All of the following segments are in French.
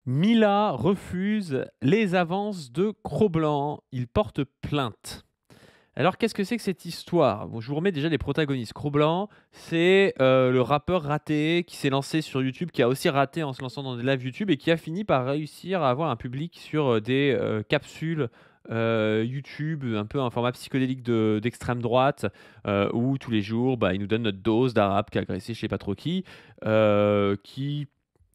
Mila refuse les avances de Cro-Blanc. Il porte plainte. Alors, qu'est-ce que c'est que cette histoire? Bon, je vous remets déjà les protagonistes. Cro-Blanc, c'est le rappeur raté qui s'est lancé sur YouTube, qui a aussi raté en se lançant dans des lives YouTube et qui a fini par réussir à avoir un public sur des capsules YouTube, un peu un format psychédélique d'extrême droite, où tous les jours, bah, il nous donne notre dose d'arabe qui a agressé je sais pas trop qui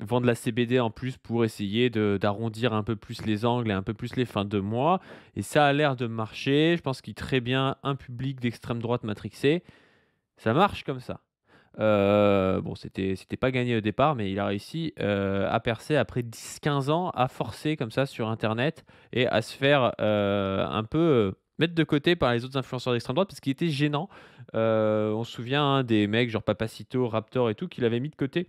vend de la CBD en plus pour essayer d'arrondir un peu plus les angles et un peu plus les fins de mois. Et ça a l'air de marcher. Je pense qu'il très bien un public d'extrême droite matrixé. Ça marche comme ça. Bon, c'était pas gagné au départ, mais il a réussi, à percer après 10-15 ans, à forcer comme ça sur internet et à se faire, un peu, mettre de côté par les autres influenceurs d'extrême droite parce qu'il était gênant. On se souvient, hein, des mecs genre Papacito, Raptor et tout, qu'il avait mis de côté.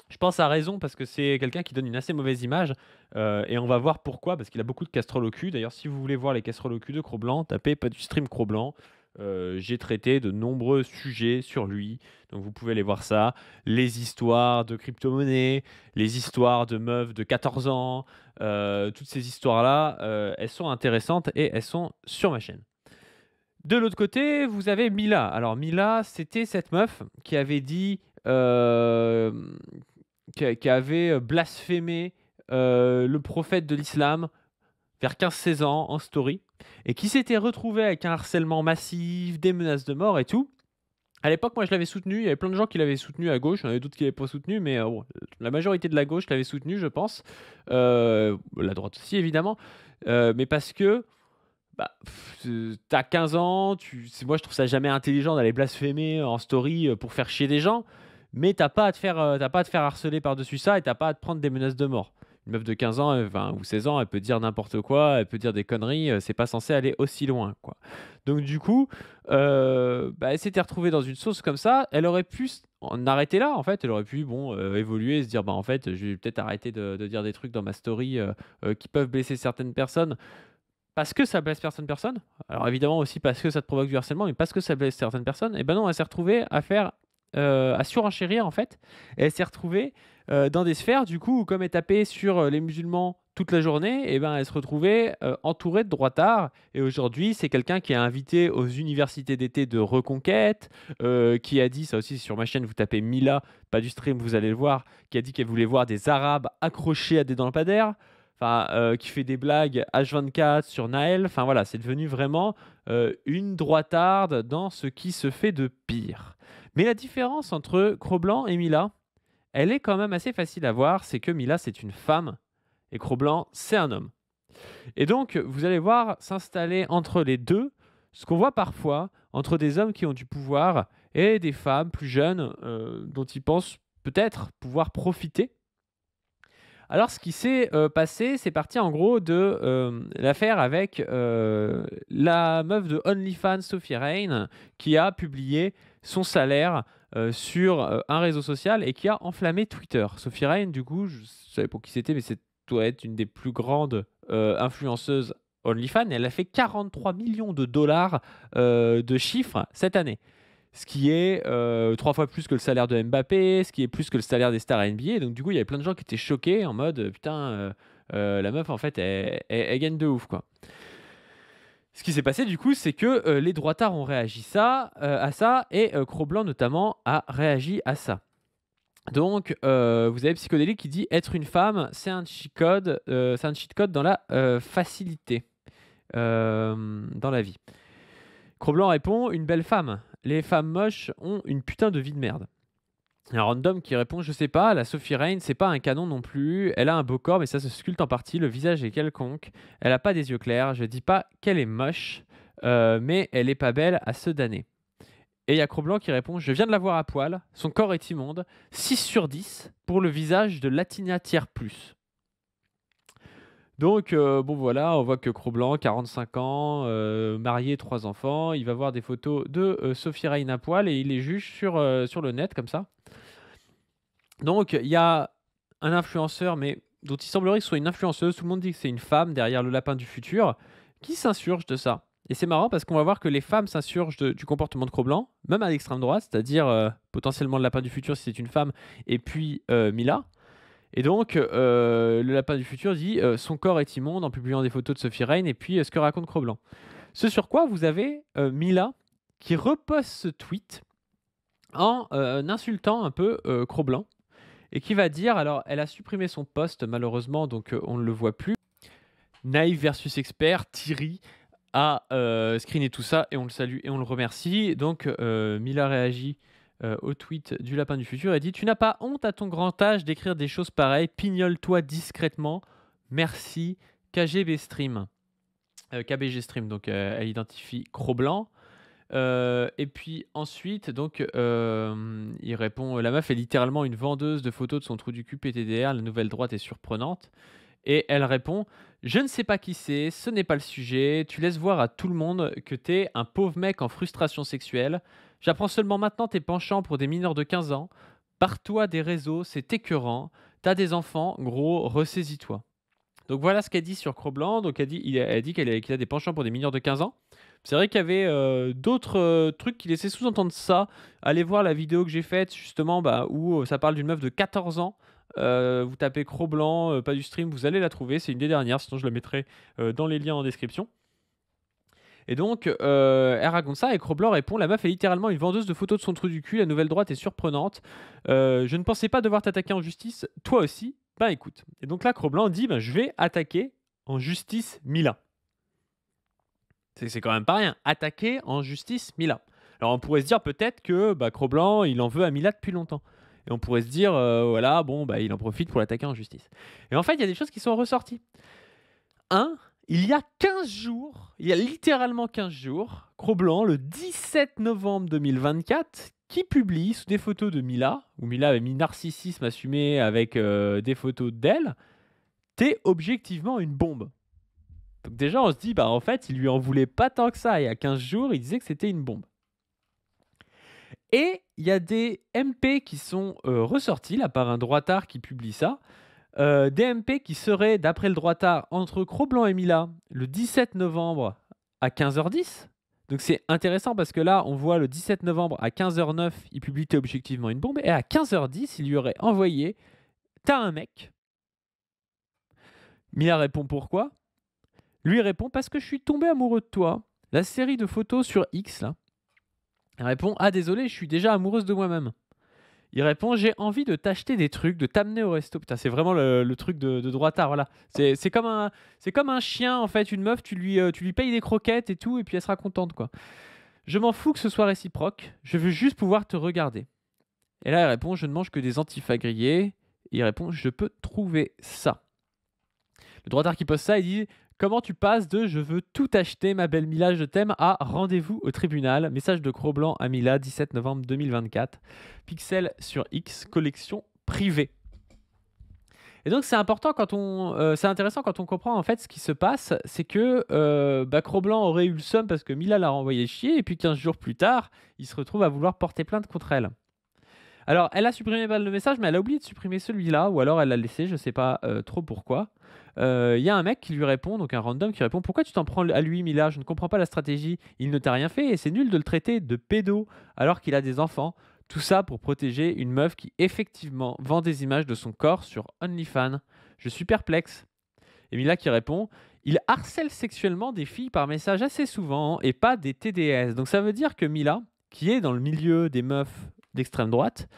Je pense à raison parce que c'est quelqu'un qui donne une assez mauvaise image, et on va voir pourquoi, parce qu'il a beaucoup de casseroles au cul. D'ailleurs, si vous voulez voir les casseroles au cul de Cro-Blanc, tapez pas du stream Cro-Blanc. J'ai traité de nombreux sujets sur lui, donc vous pouvez aller voir ça. Les histoires de crypto-monnaies, les histoires de meufs de 14 ans, toutes ces histoires-là, elles sont intéressantes et elles sont sur ma chaîne. De l'autre côté, vous avez Mila. Alors Mila, c'était cette meuf qui avait dit, qui avait, blasphémé, le prophète de l'islam vers 15-16 ans en story et qui s'était retrouvée avec un harcèlement massif, des menaces de mort et tout. À l'époque, moi, je l'avais soutenue. Il y avait plein de gens qui l'avaient soutenue à gauche. Il y en avait d'autres qui l'avaient pas soutenue, mais bon, la majorité de la gauche l'avait soutenue, je pense. La droite aussi, évidemment. Mais parce que bah, tu 15 ans, moi je trouve ça jamais intelligent d'aller blasphémer en story, pour faire chier des gens, mais t'as pas à te faire, tu pas à te faire harceler par-dessus ça et t'as pas à te prendre des menaces de mort. Une meuf de 15 ans, enfin ou 16 ans, elle peut dire n'importe quoi, elle peut dire des conneries, c'est pas censé aller aussi loin, quoi. Donc du coup, bah, elle s'était retrouvée dans une sauce comme ça, elle aurait pu en arrêter là, en fait. Elle aurait pu, bon, évoluer et se dire: «Bah, en fait, je vais peut-être arrêter de dire des trucs dans ma story, qui peuvent blesser certaines personnes». Parce que ça blesse personne. Alors évidemment aussi parce que ça te provoque du harcèlement, mais parce que ça blesse certaines personnes, et ben non, elle s'est retrouvée à faire, à surenchérir en fait. Et elle s'est retrouvée, dans des sphères du coup où comme elle tapait sur, les musulmans toute la journée, et ben elle se retrouvait, entourée de droitards. Et aujourd'hui, c'est quelqu'un qui est invité aux universités d'été de Reconquête, qui a dit, ça aussi sur ma chaîne, vous tapez Mila, pas du stream, vous allez le voir, qui a dit qu'elle voulait voir des arabes accrochés à des lampadaires. Enfin, qui fait des blagues H24 sur Naël. Enfin voilà, c'est devenu vraiment, une droitarde dans ce qui se fait de pire. Mais la différence entre Cro-Blanc et Mila, elle est quand même assez facile à voir, c'est que Mila, c'est une femme et Cro-Blanc, c'est un homme. Et donc, vous allez voir s'installer entre les 2 ce qu'on voit parfois entre des hommes qui ont du pouvoir et des femmes plus jeunes, dont ils pensent peut-être pouvoir profiter. Alors, ce qui s'est, passé, c'est parti en gros de, l'affaire avec, la meuf de OnlyFans, Sophie Rayne, qui a publié son salaire, sur, un réseau social et qui a enflammé Twitter. Sophie Rayne, du coup, je savais pas qui c'était, mais c'est doit être une des plus grandes, influenceuses OnlyFans. Elle a fait 43 millions de dollars de chiffre cette année. Ce qui est 3 fois plus que le salaire de Mbappé, ce qui est plus que le salaire des stars NBA. Donc du coup, il y avait plein de gens qui étaient choqués en mode, «Putain, la meuf en fait elle gagne de ouf, quoi». Ce qui s'est passé du coup, c'est que, les droitards ont réagi à ça et Cro-Blanc notamment a réagi à ça. Donc vous avez Psychodélique qui dit: «Être une femme, c'est un cheat code dans la, facilité, dans la vie». Cro-Blanc répond: «Une belle femme. Les femmes moches ont une putain de vie de merde». Un random qui répond: «Je sais pas, la Sophie Rayne, c'est pas un canon non plus. Elle a un beau corps, mais ça se sculpte en partie. Le visage est quelconque. Elle a pas des yeux clairs. Je dis pas qu'elle est moche, mais elle est pas belle à se damner». Et il y a Cro-Blanc qui répond: «Je viens de la voir à poil. Son corps est immonde. 6/10 pour le visage de Latina Tiers plus». Donc bon voilà, on voit que Cro-Blanc, 45 ans, marié, 3 enfants, il va voir des photos de, Sophie Rayne à poil et il les juge sur le net comme ça. Donc il y a un influenceur, mais dont il semblerait que ce soit une influenceuse, tout le monde dit que c'est une femme derrière le lapin du futur, qui s'insurge de ça. Et c'est marrant parce qu'on va voir que les femmes s'insurgent du comportement de Cro-Blanc, même à l'extrême droite, c'est-à-dire, potentiellement le lapin du futur si c'est une femme et puis, Mila. Et donc, le lapin du futur dit son corps est immonde en publiant des photos de Sophie Rain et puis ce que raconte Cro-Blanc. Ce sur quoi vous avez Mila qui reposte ce tweet en insultant un peu Cro-Blanc et qui va dire, alors elle a supprimé son post malheureusement, donc on ne le voit plus. Naïf versus expert, Thierry a screené tout ça et on le salue et on le remercie. Donc Mila réagit au tweet du lapin du futur et dit: tu n'as pas honte à ton grand âge d'écrire des choses pareilles, pignole-toi discrètement, merci KGB Stream. KBG Stream, donc elle identifie Cro-Blanc. Et puis ensuite, donc, il répond: la meuf est littéralement une vendeuse de photos de son trou du cul PTDR, la nouvelle droite est surprenante. Et elle répond: je ne sais pas qui c'est, ce n'est pas le sujet, tu laisses voir à tout le monde que t'es un pauvre mec en frustration sexuelle. J'apprends seulement maintenant tes penchants pour des mineurs de 15 ans. Barre-toi des réseaux, c'est écœurant. T'as des enfants, gros, ressaisis-toi. Donc voilà ce qu'elle dit sur Cro-Blanc. Donc elle dit qu'il a des penchants pour des mineurs de 15 ans. C'est vrai qu'il y avait d'autres trucs qui laissaient sous-entendre ça. Allez voir la vidéo que j'ai faite justement où ça parle d'une meuf de 14 ans. Vous tapez Cro-Blanc, pas du stream, vous allez la trouver. C'est une des dernières, sinon je la mettrai dans les liens en description. Et donc, elle raconte ça et Cro-Blanc répond: la meuf est littéralement une vendeuse de photos de son trou du cul, la nouvelle droite est surprenante. Je ne pensais pas devoir t'attaquer en justice, toi aussi. Ben écoute. Et donc là, Cro-Blanc dit: je vais attaquer en justice Mila. C'est quand même pas rien. Attaquer en justice Mila. Alors on pourrait se dire peut-être que Cro-Blanc, il en veut à Mila depuis longtemps. Et on pourrait se dire, voilà, bon, il en profite pour l'attaquer en justice. Et en fait, il y a des choses qui sont ressorties. Il y a 15 jours, il y a littéralement 15 jours, Cro-Blanc, le 17 novembre 2024, qui publie sous des photos de Mila, où Mila avait mis narcissisme assumé avec des photos d'elle, t'es objectivement une bombe. Donc déjà, on se dit, en fait, il lui en voulait pas tant que ça. Il y a 15 jours, il disait que c'était une bombe. Et il y a des MP qui sont ressortis, là, par un droitard qui publie ça. Des MP qui seraient, d'après le droitard, entre Cro-Blanc et Mila, le 17 novembre à 15h10. Donc c'est intéressant parce que là, on voit le 17 novembre à 15h09, il publie T'es objectivement une bombe. Et à 15h10, il lui aurait envoyé T'as un mec. Mila répond pourquoi. Lui répond parce que je suis tombé amoureux de toi. La série de photos sur X, là. Elle répond: ah désolé, je suis déjà amoureuse de moi-même. Il répond: j'ai envie de t'acheter des trucs, de t'amener au resto. Putain, c'est vraiment le truc de droitard, voilà. C'est comme un chien, en fait, une meuf, tu lui payes des croquettes et tout, et puis elle sera contente, quoi. Je m'en fous que ce soit réciproque, je veux juste pouvoir te regarder. Et là, elle répond: je ne mange que des antifas grillés. Et il répond: je peux trouver ça. Le droitard qui poste ça, il dit: comment tu passes de je veux tout acheter, ma belle Mila, je t'aime, à rendez-vous au tribunal. Message de Cro-Blanc à Mila, 17 novembre 2024. Pixel sur X, collection privée. Et donc c'est important c'est intéressant quand on comprend en fait ce qui se passe, c'est que Cro-Blanc aurait eu le seum parce que Mila l'a renvoyé chier et puis 15 jours plus tard, il se retrouve à vouloir porter plainte contre elle. Alors elle a supprimé le message, mais elle a oublié de supprimer celui-là, ou alors elle l'a laissé, je sais pas trop pourquoi. Il y a un mec qui lui répond, donc un random qui répond: pourquoi tu t'en prends à lui, Mila? Je ne comprends pas la stratégie. Il ne t'a rien fait et c'est nul de le traiter de pédo alors qu'il a des enfants. Tout ça pour protéger une meuf qui effectivement vend des images de son corps sur OnlyFans. Je suis perplexe. Et Mila qui répond: il harcèle sexuellement des filles par message assez souvent et pas des TDS. Donc ça veut dire que Mila, qui est dans le milieu des meufs d'extrême droite,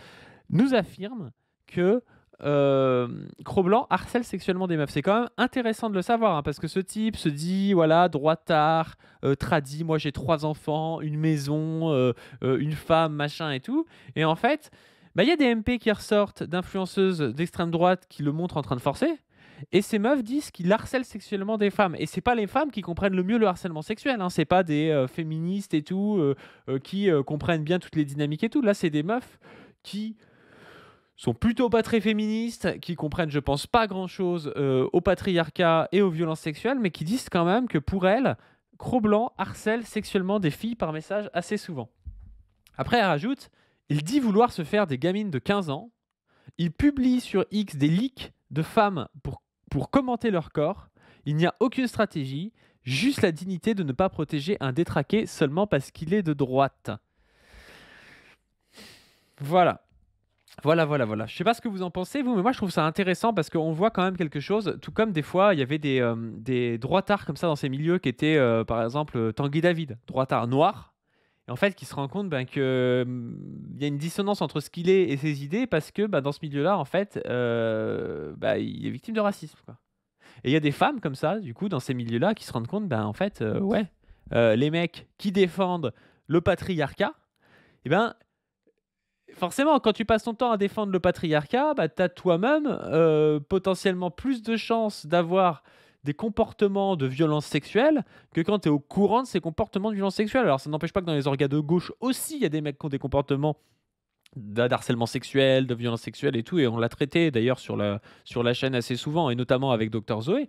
nous affirme que Cro-Blanc harcèle sexuellement des meufs. C'est quand même intéressant de le savoir, hein, parce que ce type se dit, voilà, droitard, tradi, moi j'ai 3 enfants, une maison, une femme, machin et tout. Et en fait, il y a des MP qui ressortent d'influenceuses d'extrême droite qui le montrent en train de forcer. Et ces meufs disent qu'il harcèle sexuellement des femmes. Et c'est pas les femmes qui comprennent le mieux le harcèlement sexuel. Hein. C'est pas des féministes et tout qui comprennent bien toutes les dynamiques et tout. Là, c'est des meufs qui sont plutôt pas très féministes, qui comprennent, je pense, pas grand-chose au patriarcat et aux violences sexuelles, mais qui disent quand même que pour elles, Cro-Blanc harcèle sexuellement des filles par message assez souvent. Après, elle rajoute: il dit vouloir se faire des gamines de 15 ans. Il publie sur X des leaks de femmes pour commenter leur corps. Il n'y a aucune stratégie, juste la dignité de ne pas protéger un détraqué seulement parce qu'il est de droite. Voilà. Voilà, voilà, voilà. Je sais pas ce que vous en pensez, vous, mais moi je trouve ça intéressant parce qu'on voit quand même quelque chose. Tout comme des fois, il y avait des droitards comme ça dans ces milieux qui étaient, par exemple, Tanguy David, droitard noir. Et en fait, qui se rend compte ben, que il y a une dissonance entre ce qu'il est et ses idées parce que bah, dans ce milieu-là, en fait, bah, il est victime de racisme, quoi. Et il y a des femmes comme ça, du coup, dans ces milieux-là, qui se rendent compte, ben, en fait, ouais, les mecs qui défendent le patriarcat, eh ben, forcément, quand tu passes ton temps à défendre le patriarcat, bah, tu as toi-même potentiellement plus de chances d'avoir des comportements de violence sexuelle que quand tu es au courant de ces comportements de violence sexuelle. Alors, ça n'empêche pas que dans les orgas de gauche aussi, il y a des mecs qui ont des comportements d'harcèlement sexuel, de violence sexuelle et tout, et on l'a traité d'ailleurs sur la chaîne assez souvent, et notamment avec Dr Zoé.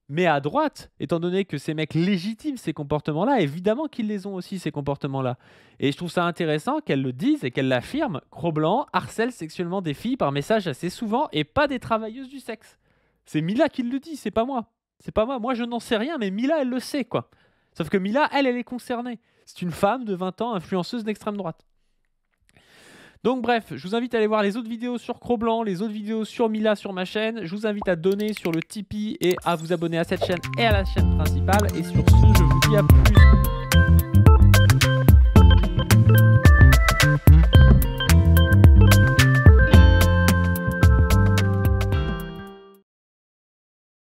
Mais à droite, étant donné que ces mecs légitiment ces comportements-là, évidemment qu'ils les ont aussi, ces comportements-là. Et je trouve ça intéressant qu'elles le disent et qu'elles l'affirment. Cro-Blanc harcèle sexuellement des filles par message assez souvent et pas des travailleuses du sexe. C'est Mila qui le dit, c'est pas moi. C'est pas moi. Moi, je n'en sais rien, mais Mila, elle le sait, quoi. Sauf que Mila, elle est concernée. C'est une femme de 20 ans, influenceuse d'extrême droite. Donc bref, je vous invite à aller voir les autres vidéos sur Cro-Blanc, les autres vidéos sur Mila sur ma chaîne. Je vous invite à donner sur le Tipeee et à vous abonner à cette chaîne et à la chaîne principale. Et sur ce, je vous dis à plus.